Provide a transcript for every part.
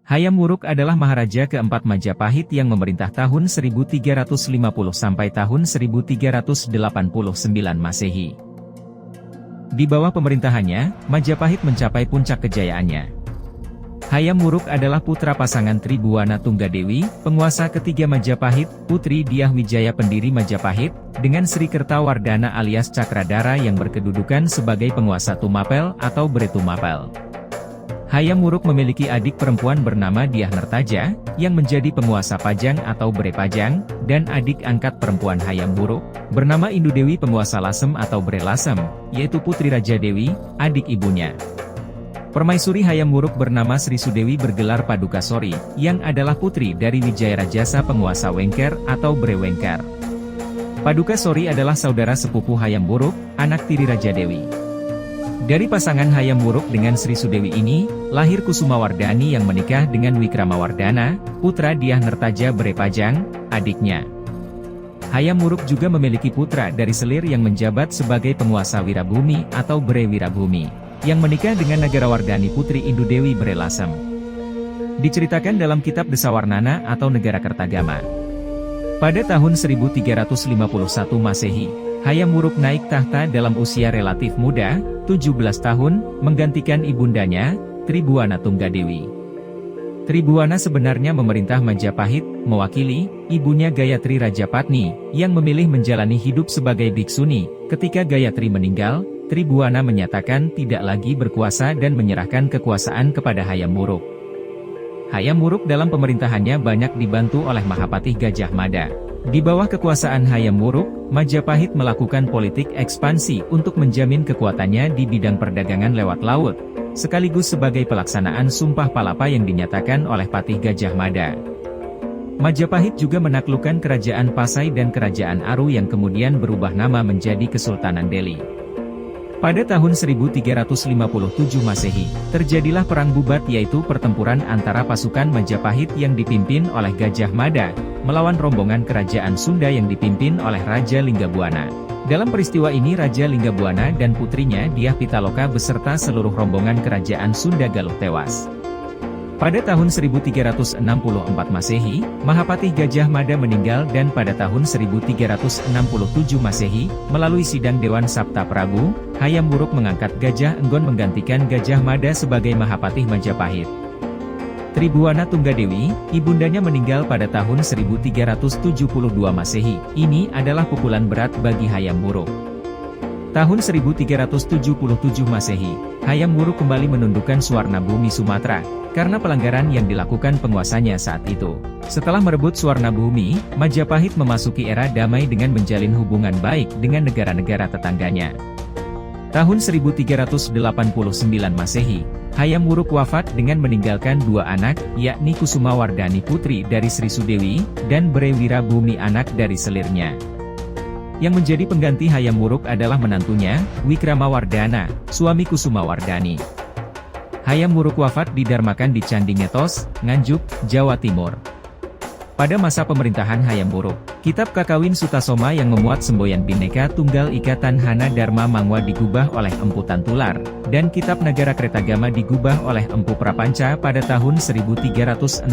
Hayam Wuruk adalah Maharaja keempat Majapahit yang memerintah tahun 1350 sampai tahun 1389 Masehi. Di bawah pemerintahannya, Majapahit mencapai puncak kejayaannya. Hayam Wuruk adalah putra pasangan Tribuana Tunggadewi, penguasa ketiga Majapahit, Putri Dyah Wijaya pendiri Majapahit, dengan Sri Kertawardhana alias Cakradhara yang berkedudukan sebagai penguasa Tumapel atau Bre Tumapel. Hayam Wuruk memiliki adik perempuan bernama Dyah Nertaja, yang menjadi penguasa Pajang atau Bre Pajang, dan adik angkat perempuan Hayam Wuruk, bernama Indudewi penguasa Lasem atau Bre Lasem, yaitu Putri Raja Dewi, adik ibunya. Permaisuri Hayam Wuruk bernama Sri Sudewi bergelar Padukasori, yang adalah putri dari Wijaya Rajasa penguasa Wengker atau Bre Wengker. Padukasori adalah saudara sepupu Hayam Wuruk, anak tiri Raja Dewi. Dari pasangan Hayam Wuruk dengan Sri Sudewi ini, lahir Kusumawardhani yang menikah dengan Wikramawardhana, putra Dyah Nertaja Bre Pajang, adiknya. Hayam Wuruk juga memiliki putra dari selir yang menjabat sebagai penguasa Wirabumi atau Bre Wirabumi, yang menikah dengan Nagarawardhani Putri Indudewi Bre Lasem. Diceritakan dalam kitab Desawarnana atau Negara Kertagama. Pada tahun 1351 Masehi, Hayam Wuruk naik tahta dalam usia relatif muda, 17 tahun, menggantikan ibundanya, Tribuana Tunggadewi. Tribuana sebenarnya memerintah Majapahit, mewakili ibunya Gayatri Rajapatni, yang memilih menjalani hidup sebagai bhiksuni. Ketika Gayatri meninggal, Tribuana menyatakan tidak lagi berkuasa dan menyerahkan kekuasaan kepada Hayam Wuruk. Hayam Wuruk dalam pemerintahannya banyak dibantu oleh Mahapatih Gajah Mada. Di bawah kekuasaan Hayam Wuruk, Majapahit melakukan politik ekspansi untuk menjamin kekuatannya di bidang perdagangan lewat laut, sekaligus sebagai pelaksanaan Sumpah Palapa yang dinyatakan oleh Patih Gajah Mada. Majapahit juga menaklukkan Kerajaan Pasai dan Kerajaan Aru yang kemudian berubah nama menjadi Kesultanan Delhi. Pada tahun 1357 Masehi, terjadilah Perang Bubat yaitu pertempuran antara pasukan Majapahit yang dipimpin oleh Gajah Mada, melawan rombongan kerajaan Sunda yang dipimpin oleh Raja Linggabuana. Dalam peristiwa ini Raja Linggabuana dan putrinya Dyah Pitaloka beserta seluruh rombongan kerajaan Sunda Galuh tewas. Pada tahun 1364 Masehi, Mahapatih Gajah Mada meninggal dan pada tahun 1367 Masehi, melalui sidang Dewan Sabta Prabu, Hayam Wuruk mengangkat Gajah Enggon menggantikan Gajah Mada sebagai Mahapatih Majapahit. Tribuana Tunggadewi, ibundanya meninggal pada tahun 1372 Masehi. Ini adalah pukulan berat bagi Hayam Wuruk. Tahun 1377 Masehi, Hayam Wuruk kembali menundukkan Suwarna Bumi Sumatera, karena pelanggaran yang dilakukan penguasanya saat itu. Setelah merebut Suwarna Bumi, Majapahit memasuki era damai dengan menjalin hubungan baik dengan negara-negara tetangganya. Tahun 1389 Masehi, Hayam Wuruk wafat dengan meninggalkan dua anak, yakni Kusumawardhani putri dari Sri Sudewi, dan Bre Wirabumi anak dari selirnya. Yang menjadi pengganti Hayam Wuruk adalah menantunya, Wikramawardhana, suami Kusumawardhani. Hayam Wuruk wafat didarmakan di Candi Ngetos, Nganjuk, Jawa Timur. Pada masa pemerintahan Hayam Wuruk, Kitab Kakawin Sutasoma yang memuat semboyan Bhinneka Tunggal Ika Tanhana Dharma Mangwa digubah oleh Empu Tantular, dan Kitab Nagara Kretagama digubah oleh Empu Prapanca pada tahun 1365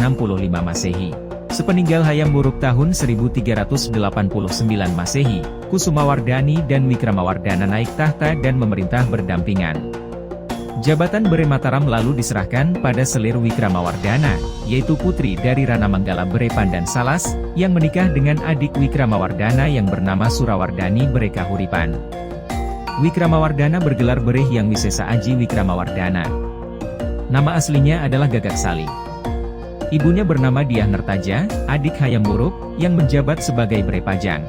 Masehi. Sepeninggal Hayam Wuruk tahun 1389 Masehi, Kusumawardhani dan Wikramawardhana naik tahta dan memerintah berdampingan. Jabatan Bre Mataram lalu diserahkan pada selir Wikramawardhana, yaitu putri dari Rana Manggala Bre Pandan Salas, yang menikah dengan adik Wikramawardhana yang bernama Surawardhani Bre Kahuripan. Wikramawardhana bergelar Bre Hyang Wisesa Aji Wikramawardhana. Nama aslinya adalah Gagaksali. Ibunya bernama Dyah Nertaja, adik Hayam Wuruk, yang menjabat sebagai Bre Pajang.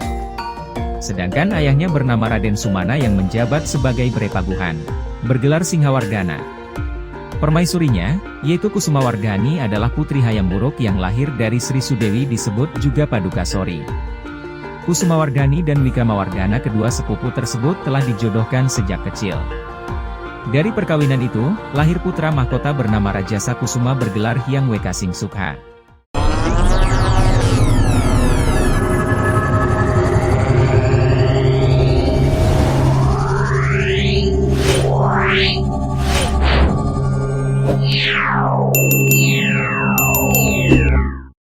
Sedangkan ayahnya bernama Raden Sumana yang menjabat sebagai Bre Paguhan, bergelar Singhawardhana. Permaisurinya, yaitu Kusumawardhani adalah putri Hayam Wuruk yang lahir dari Sri Sudewi disebut juga Padukasori. Kusumawardhani dan Wikramawardhana kedua sepupu tersebut telah dijodohkan sejak kecil. Dari perkawinan itu, lahir putra mahkota bernama Rajasa Kusuma bergelar Hyang Wekasing Sukha.